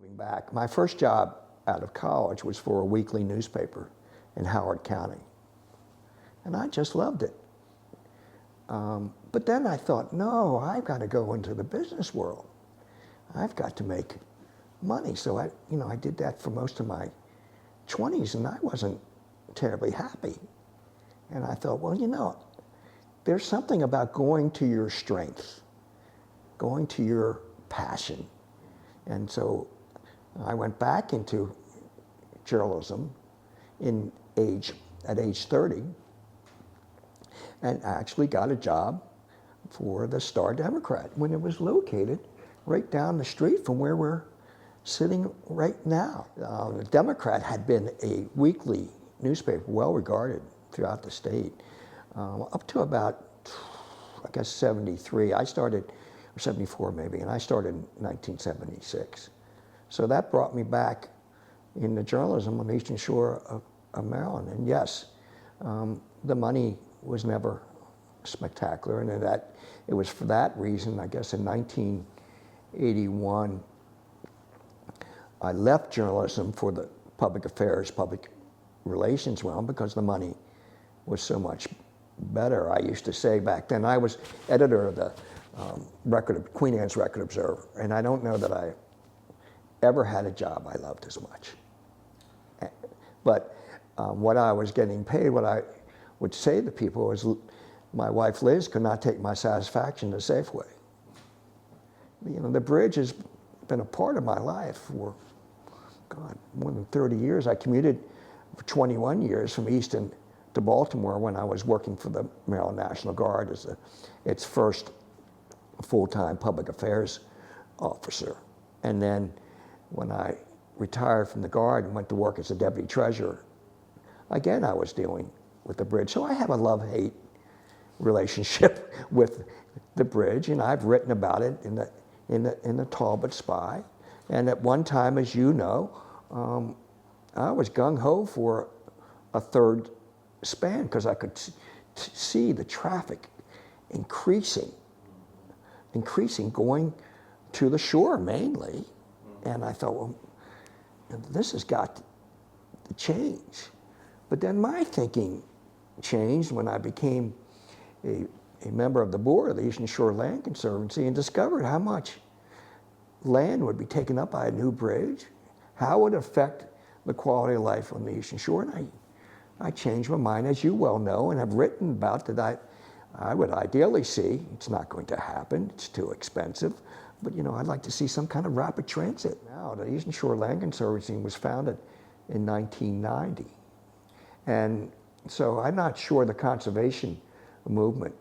Moving back, my first job out of college was for a weekly newspaper in Howard County. And I just loved it. But then I thought, no, I've got to go into the business world. I've got to make money. So I did that for most of my 20s, and I wasn't terribly happy. And I thought, well, there's something about going to your strength, going to your passion. And so I went back into journalism at age 30, and actually got a job for the Star Democrat when it was located right down the street from where we're sitting right now. The Democrat had been a weekly newspaper, well regarded throughout the state, up to about, I guess, 73. I started, or 74 maybe, and I started in 1976. So that brought me back into journalism on the Eastern Shore of Maryland. And yes, the money was never spectacular, and it was for that reason, I guess, in 1981, I left journalism for the public affairs, public relations realm because the money was so much better. I used to say back then, I was editor of the Queen Anne's Record Observer, and I don't know that I ever had a job I loved as much. But what I was getting paid, what I would say to people was, my wife Liz could not take my satisfaction to Safeway. The bridge has been a part of my life for, God, more than 30 years. I commuted for 21 years from Easton to Baltimore when I was working for the Maryland National Guard as its first full-time public affairs officer. And then when I retired from the Guard and went to work as a deputy treasurer, again, I was dealing with the bridge. So I have a love-hate relationship with the bridge, and I've written about it in the Talbot Spy. And at one time, as you know, I was gung-ho for a third span because I could see the traffic increasing going to the shore mainly. And I thought, well, this has got to change. But then my thinking changed when I became a member of the board of the Eastern Shore Land Conservancy and discovered how much land would be taken up by a new bridge, how it would affect the quality of life on the Eastern Shore. And I changed my mind, as you well know, and have written about that I would ideally see, it's not going to happen, it's too expensive, but I'd like to see some kind of rapid transit. Now, the Eastern Shore Land Conservancy was founded in 1990. And so I'm not sure the conservation movement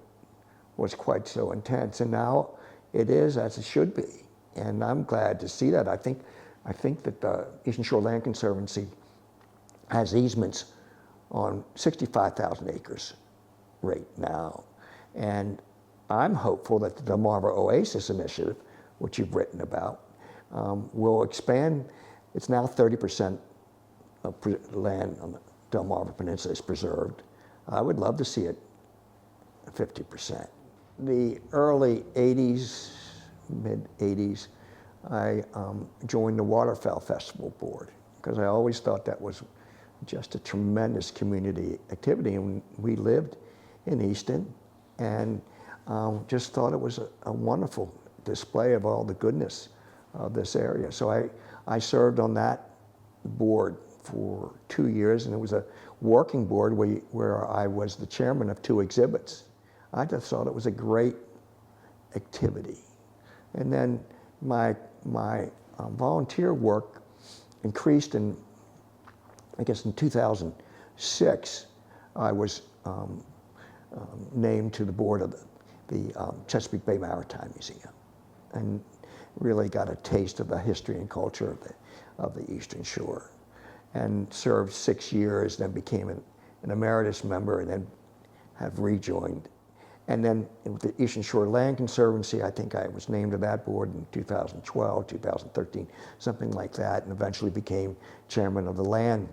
was quite so intense, and now it is, as it should be. And I'm glad to see that. I think that the Eastern Shore Land Conservancy has easements on 65,000 acres right now. And I'm hopeful that the Delmarva Oasis Initiative, which you've written about, will expand. It's now 30% of land on the Delmarva Peninsula is preserved. I would love to see it 50%. The early 80s, mid 80s, I joined the Waterfowl Festival Board because I always thought that was just a tremendous community activity. And we lived in Easton and just thought it was a wonderful display of all the goodness of this area. So I served on that board for 2 years, and it was a working board where I was the chairman of 2 exhibits. I just thought it was a great activity. And then my volunteer work increased I guess in 2006, I was named to the board of the Chesapeake Bay Maritime Museum, and really got a taste of the history and culture of the Eastern Shore, and served 6 years, then became an emeritus member, and then have rejoined. And then with the Eastern Shore Land Conservancy, I think I was named to that board in 2012, 2013, something like that, and eventually became chairman of the Land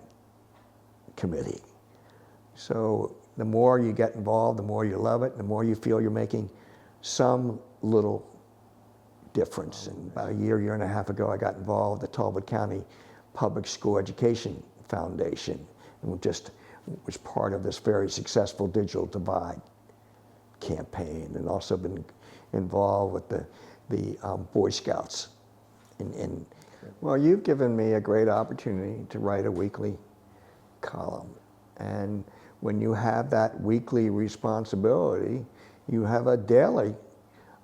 Committee. So the more you get involved, the more you love it, the more you feel you're making some little difference. And about a year and a half ago, I got involved with the Talbot County Public School Education Foundation, and just was part of this very successful Digital Divide campaign, and also been involved with the Boy Scouts. Well, you've given me a great opportunity to write a weekly column. And when you have that weekly responsibility, you have a daily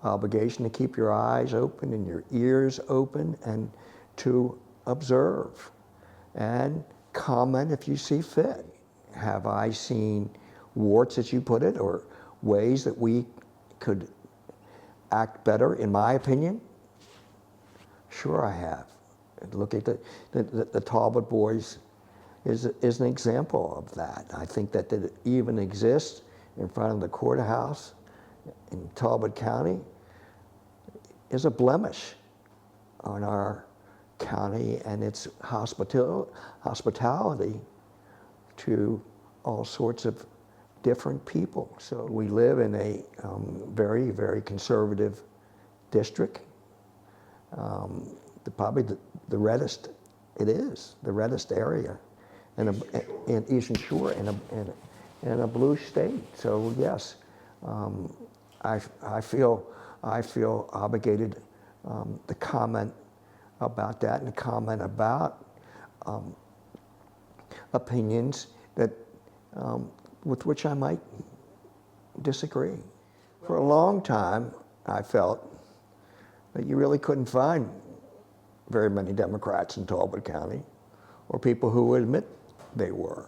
obligation to keep your eyes open and your ears open and to observe and comment if you see fit. Have I seen warts, as you put it, or ways that we could act better, in my opinion? Sure I have. Look at the Talbot boys is an example of that. I think that it even exists in front of the courthouse in Talbot County is a blemish on our county and its hospitality to all sorts of different people. So we live in a very, very conservative district. Probably the reddest, it is, the reddest area in Eastern Shore in a blue state. So yes, I feel obligated to comment about that and to comment about opinions that with which I might disagree. For a long time, I felt that you really couldn't find very many Democrats in Talbot County, or people who would admit they were.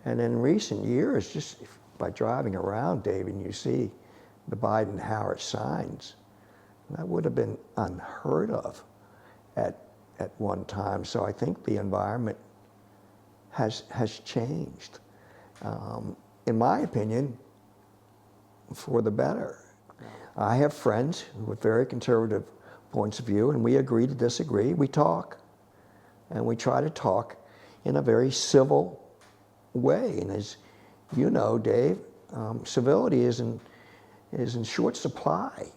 And in recent years, just by driving around, Dave, and you see the Biden-Harris signs, that would have been unheard of at one time. So I think the environment has changed, in my opinion, for the better. I have friends with very conservative points of view, and we agree to disagree. We talk, and we try to talk in a very civil way. And as you know, Dave, civility is in short supply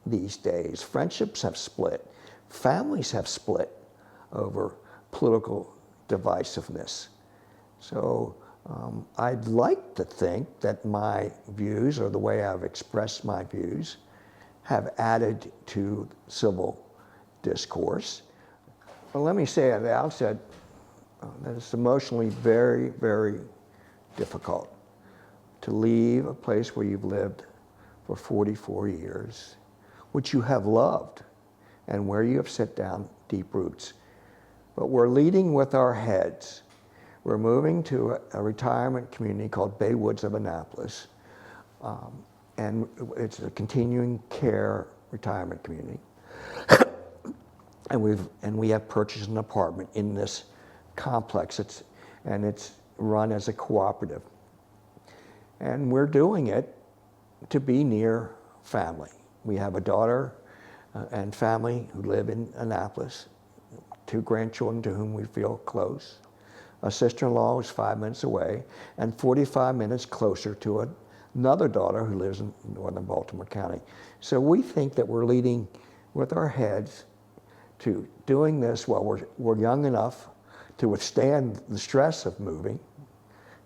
these days. Friendships have split. Families have split over political divisiveness. So I'd like to think that my views, or the way I've expressed my views, have added to civil discourse. Well, let me say at the outset that it's emotionally very, very difficult to leave a place where you've lived for 44 years, which you have loved, and where you have set down deep roots. But we're leading with our heads. We're moving to a retirement community called Bay Woods of Annapolis. And it's a continuing care retirement community. and we have purchased an apartment in this complex. It's run as a cooperative. And we're doing it to be near family. We have a daughter and family who live in Annapolis, 2 grandchildren to whom we feel close. A sister-in-law who's 5 minutes away, and 45 minutes closer to another daughter who lives in northern Baltimore County. So we think that we're leading with our heads to doing this while we're young enough to withstand the stress of moving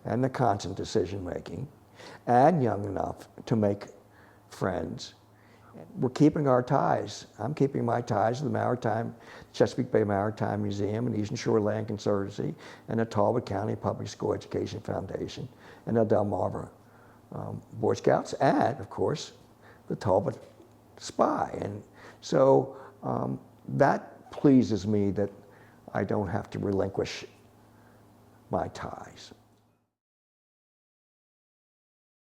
and the constant decision making, and young enough to make friends. We're keeping our ties. I'm keeping my ties to the Chesapeake Bay Maritime Museum and Eastern Shore Land Conservancy and the Talbot County Public School Education Foundation and the Delmarva Boy Scouts, and of course the Talbot Spy. And so that pleases me that I don't have to relinquish my ties.